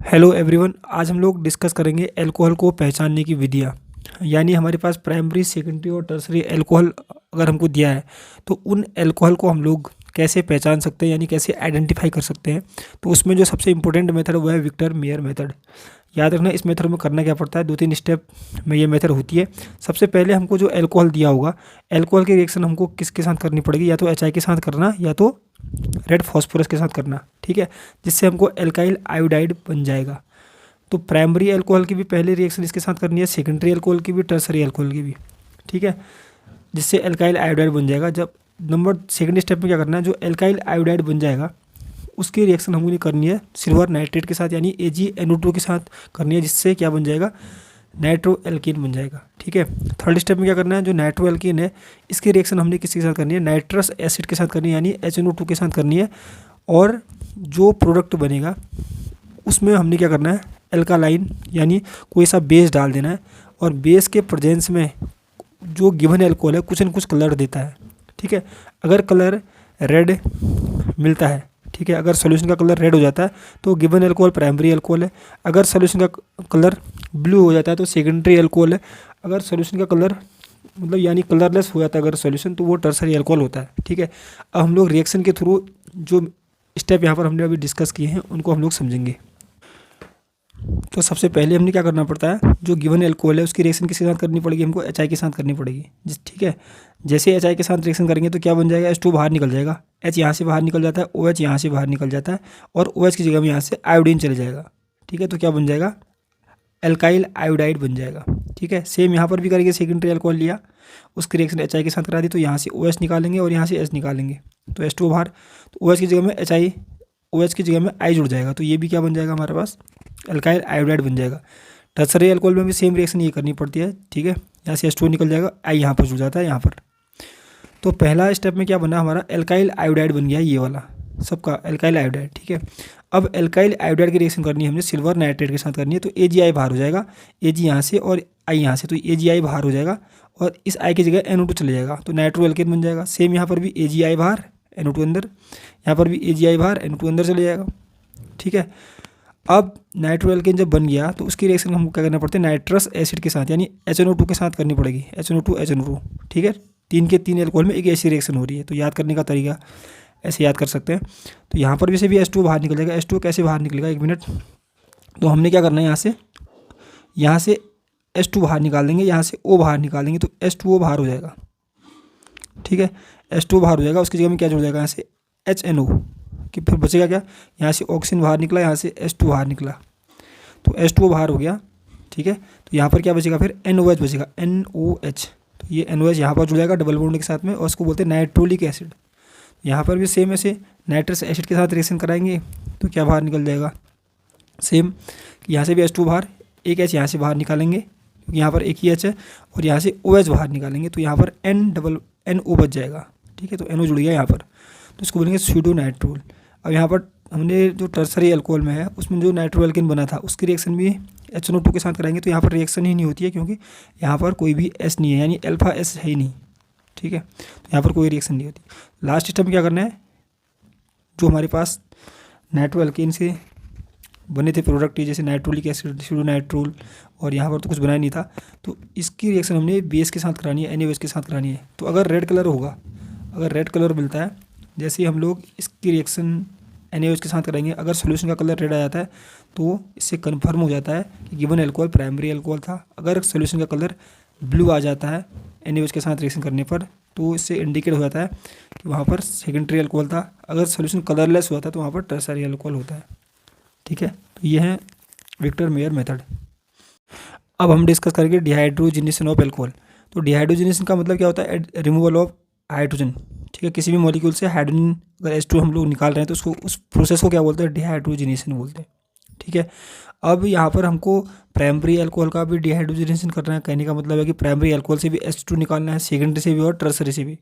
Hello everyone, आज हम लोग डिस्कस करेंगे अल्कोहल को पहचानने की विधियाँ। यानी हमारे पास प्राइमरी, सेकेंडरी और टर्सरी अल्कोहल अगर हमको दिया है तो उन अल्कोहल को हम लोग कैसे पहचान सकते हैं, यानी कैसे आइडेंटिफाई कर सकते हैं। तो उसमें जो सबसे इंपॉर्टेंट मेथड वो है विक्टर मेयर मेथड। याद रखना, इस मेथड में करना क्या पड़ता है, 2-3 स्टेप में ये मेथड होती है। सबसे पहले हमको जो अल्कोहल दिया होगा, अल्कोहल की रिएक्शन हमको किसके साथ करनी पड़ेगी, या तो HI के साथ करना या तो रेड फॉस्फोरस के साथ करना, ठीक है, जिससे हमको एल्काइल आयोडाइड बन जाएगा। तो प्राइमरी अल्कोहल की भी पहले रिएक्शन इसके साथ करनी है, सेकेंडरी अल्कोहल की भी, टर्सरी अल्कोहल की भी, ठीक है, जिससे एल्काइल आयोडाइड बन जाएगा। जब नंबर सेकंड स्टेप में क्या करना है, जो एल्काइल आयोडाइड बन जाएगा उसकी रिएक्शन हमको करनी है सिल्वर नाइट्रेट के साथ, यानी AgNO2 के साथ करनी है, जिससे क्या बन जाएगा, नाइट्रो एल्कीन बन जाएगा, ठीक है। थर्ड स्टेप में क्या करना है, जो नाइट्रो एल्कीन है इसकी रिएक्शन हमने किसके साथ करनी है, नाइट्रस एसिड के साथ करनी है, यानी HNO2 के साथ करनी है। और जो प्रोडक्ट बनेगा उसमें हमने क्या करना है, एल्कालाइन यानी कोई सा बेस डाल देना है, और बेस के प्रेजेंस में जो गिवन एल्कोहल है कुछ न कुछ कलर देता है, ठीक है। अगर कलर रेड मिलता है, ठीक है, अगर सॉल्यूशन का कलर रेड हो जाता है तो गिवन अल्कोहल प्राइमरी अल्कोहल है। अगर सॉल्यूशन का कलर ब्लू हो जाता है तो सेकेंडरी अल्कोहल है। अगर सॉल्यूशन का कलर मतलब यानी कलरलेस हो जाता है अगर सॉल्यूशन, तो वो टर्सरी अल्कोहल होता है, ठीक है। अब हम लोग रिएक्शन के थ्रू जो स्टेप यहाँ पर हमने अभी डिस्कस किए हैं उनको हम लोग समझेंगे। तो सबसे पहले हमने क्या करना पड़ता है, जो गिवन एल्कोहल है उसकी रिएक्शन किसके साथ करनी पड़ेगी, हमको HI के साथ करनी पड़ेगी, ठीक है। जैसे HI के साथ रिएक्शन करेंगे तो क्या बन जाएगा, H2 बाहर निकल जाएगा, H यहाँ से बाहर निकल जाता है, OH यहाँ से बाहर निकल जाता है, और OH की जगह में यहाँ से आयोडीन चले जाएगा, ठीक है। तो क्या बन जाएगा, एल्काइल आयोडाइड बन जाएगा, ठीक है। सेम यहाँ पर भी करेंगे, सेकेंडरी अल्कोहल लिया, उसकी रिएक्शन HI के साथ करा दी, तो यहाँ से OH निकालेंगे और यहाँ से H निकालेंगे, तो H2 बाहर, तो OH की जगह में HI, OH की जगह में I जुड़ जाएगा, तो ये भी क्या बन जाएगा हमारे पास, एल्काइल आयोडाइड बन जाएगा। टर्सरी अल्कोहल में भी सेम रिएक्शन ये करनी पड़ती है, ठीक है। यहाँ से H2 निकल जाएगा, I यहाँ पर जुड़ जाता है यहाँ पर। तो पहला स्टेप में क्या बना हमारा, एल्काइल आयोडाइड बन गया ये वाला सबका एल्काइल आयोडाइड, ठीक है। अब एल्काइल आयोडाइड की रिएक्शन करनी है हमने सिल्वर नाइट्रेट के साथ करनी है, तो AgI बाहर हो जाएगा, Ag यहाँ से और I यहाँ से, तो AgI बाहर हो जाएगा और इस I की जगह NO2 चले जाएगा, तो नाइट्रो एल्केन बन जाएगा। सेम यहाँ पर भी AgI बाहर, NO2 अंदर, यहाँ पर भी AgI बाहर, NO2 अंदर चले जाएगा, ठीक है। अब नाइट्रो एल्केन जब बन गया तो उसकी रिएक्शन हमको क्या करना पड़ता है, नाइट्रस एसिड के साथ यानी HNO2 के साथ करनी पड़ेगी, HNO2, ठीक है। 3 के 3 अल्कोहल में एक ऐसी रिएक्शन हो रही है, तो याद करने का तरीका ऐसे याद कर सकते हैं। तो यहाँ पर भी से भी H2 बाहर निकल जाएगा, H2 कैसे बाहर निकलेगा, 1 मिनट। तो हमने क्या करना है, यहाँ से H2 बाहर निकाल देंगे, यहाँ से O बाहर निकालेंगे, तो H2O बाहर हो जाएगा, ठीक है। H2 बाहर हो जाएगा, उसकी जगह में क्या जुड़ जाएगा, यहाँ से HNO, कि फिर बचेगा क्या, यहाँ से ऑक्सीजन बाहर निकला, यहाँ से H2 बाहर निकला, तो H2O बाहर हो गया, ठीक है। तो यहाँ पर क्या बचेगा, फिर NOH बचेगा, NOH, तो ये NOH यहाँ पर जुड़ जाएगा डबल बॉन्ड के साथ में, और उसको बोलते हैं नाइट्रोलिक एसिड। यहाँ पर भी सेम ऐसे नाइट्रस एसिड के साथ रिएक्शन कराएंगे तो क्या बाहर निकल जाएगा, सेम, यहाँ से भी H2 बाहर, एक H यहाँ से बाहर निकालेंगे क्योंकि यहाँ पर एक ही H है, और यहाँ से OH बाहर निकालेंगे तो यहाँ पर NO बच जाएगा, ठीक है। तो NO जुड़ गया यहाँ पर, तो इसको बोलेंगे स्यूडो नाइट्रोल। अब यहाँ पर हमने जो टर्सरी अल्कोहल में है उसमें जो नाइट्रो एल्केन बना था उसकी रिएक्शन भी HNO2 के साथ कराएंगे, तो यहाँ पर रिएक्शन ही नहीं होती है क्योंकि यहाँ पर कोई भी S नहीं है, यानी अल्फा S है ही नहीं, ठीक है। तो यहाँ पर कोई रिएक्शन नहीं होती। लास्ट स्टेप में क्या करना है, जो हमारे पास नाइट्रो एल्केन से बने थे प्रोडक्ट जैसे नाइट्रोलिक एसिड, स्यूडोनाइट्रोल, और यहाँ पर तो कुछ बनाया नहीं था, तो इसकी रिएक्शन हमने बेस के साथ करानी है, NaOH के साथ करानी है। तो अगर रेड कलर होगा, अगर रेड कलर मिलता है, जैसे ही हम लोग इसकी रिएक्शन NaOH के साथ करेंगे, अगर सॉल्यूशन का कलर रेड आ जाता है तो इससे कन्फर्म हो जाता है कि गिवन अल्कोहल प्राइमरी अल्कोहल था। अगर सॉल्यूशन का कलर ब्लू आ जाता है NaOH के साथ रिएक्शन करने पर, तो इससे इंडिकेट हो जाता है कि वहाँ पर सेकेंडरी अल्कोहल था। अगर सॉल्यूशन कलरलेस हुआ था तो वहाँ पर टर्सरी अल्कोहल होता है, ठीक है। तो ये है विक्टर मेयर मेथड। अब हम डिस्कस करेंगे डिहाइड्रोजिनेशन ऑफ अल्कोहल। तो डिहाइड्रोजिनेशन का मतलब क्या होता है, रिमूवल ऑफ हाइड्रोजन, ठीक है। किसी भी मॉलिक्यूल से हाइड्रोजन अगर H2 हम लोग निकाल रहे हैं तो उसको, उस प्रोसेस को क्या बोलते हैं, डिहाइड्रोजिनेशन बोलते हैं, ठीक है। अब यहाँ पर हमको प्राइमरी अल्कोहल का भी डिहाइड्रोजिनेशन करना है, कहने का मतलब है कि प्राइमरी अल्कोहल से भी H2 निकालना है, सेकेंडरी से भी और टर्सरी से भी।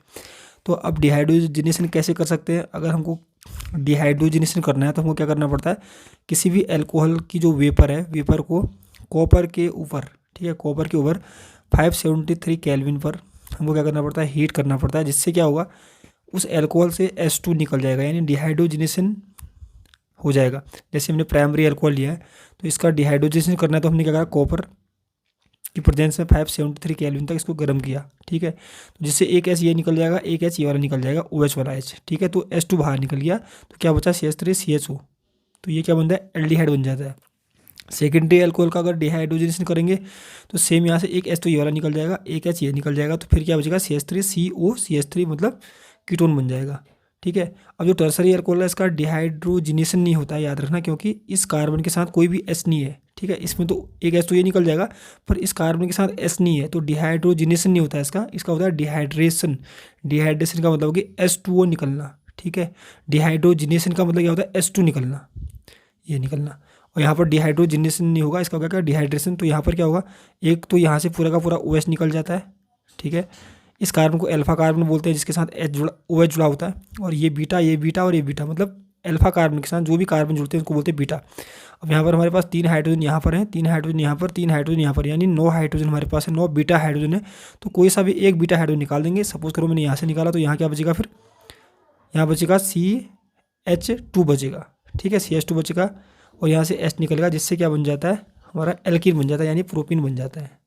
तो अब डिहाइड्रोजिनेशन कैसे कर सकते हैं, अगर हमको डिहाइड्रोजिनेशन करना है तो हमको क्या करना पड़ता है, किसी भी अल्कोहल की जो वेपर है, वेपर को कॉपर के ऊपर, ठीक है, कॉपर के ऊपर 573 केल्विन पर हमको क्या करना पड़ता है, हीट करना पड़ता है, जिससे क्या होगा, उस अल्कोहल से H2 निकल जाएगा, यानी डिहाइड्रोजिनेशन हो जाएगा। जैसे हमने प्राइमरी अल्कोहल लिया है तो इसका डिहाइड्रोजनेशन करना है तो हमने क्या करा, कॉपर की प्रेजेंस में 573 केल्विन तक इसको गर्म किया, ठीक है। तो जिससे एक एच ये निकल जाएगा, एक एच ये वाला निकल जाएगा, OH वाला एच, ठीक है। तो H2 बाहर निकल गया तो क्या बचा, CH3CHO। तो ये क्या बनता है, एल्डिहाइड बन जाता है। सेकेंडरी अल्कोहल का अगर डिहाइड्रोजनेशन करेंगे तो सेम यहाँ से एक एच तो ये वाला निकल जाएगा, एक एच ये निकल जाएगा, तो फिर क्या बचेगा, CH3CO, CH3 मतलब कीटोन बन जाएगा, ठीक है। अब जो टर्सरी अल्कोहल है इसका डिहाइड्रोजनेशन नहीं होता है, याद रखना, क्योंकि इस कार्बन के साथ कोई भी एच नहीं है, ठीक है। इसमें तो एक एच तो ये निकल जाएगा पर इस कार्बन के साथ एच नहीं है, तो डिहाइड्रोजनेशन नहीं होता है इसका। इसका होता है डिहाइड्रेशन। डिहाइड्रेशन का मतलब कि H2O निकलना, ठीक है। डिहाइड्रोजनेशन का मतलब क्या होता है, H2 निकलना, ये निकलना। और यहाँ पर डिहाइड्रोजनेशन नहीं होगा, इसका होगा क्या, डिहाइड्रेशन। तो यहाँ पर क्या होगा, एक तो यहाँ से पूरा का पूरा OH निकल जाता है, ठीक है। इस कार्बन को अल्फा कार्बन बोलते हैं जिसके साथ OH जुड़ा होता है, और ये बीटा, ये बीटा और ये बीटा, मतलब अल्फा कार्बन के साथ जो भी कार्बन जुड़ते हैं उसको बोलते हैं बीटा। अब यहाँ पर हमारे पास 3 हाइड्रोजन यहाँ पर हैं, 3 हाइड्रोजन यहाँ पर, 3 हाइड्रोजन यहाँ पर, यानी 9 हाइड्रोजन हमारे पास है, 9 बीटा हाइड्रोजन है। तो कोई सा भी एक बीटा हाइड्रोजन निकाल देंगे। सपोज करो मैंने यहाँ से निकाला तो यहाँ क्या बचेगा, फिर यहाँ बचेगा CH2 बचेगा, ठीक है, CH2 बचेगा। और यहाँ से H निकलेगा जिससे क्या बन जाता है, हमारा एल्कीन बन जाता है, यानी प्रोपीन बन जाता है।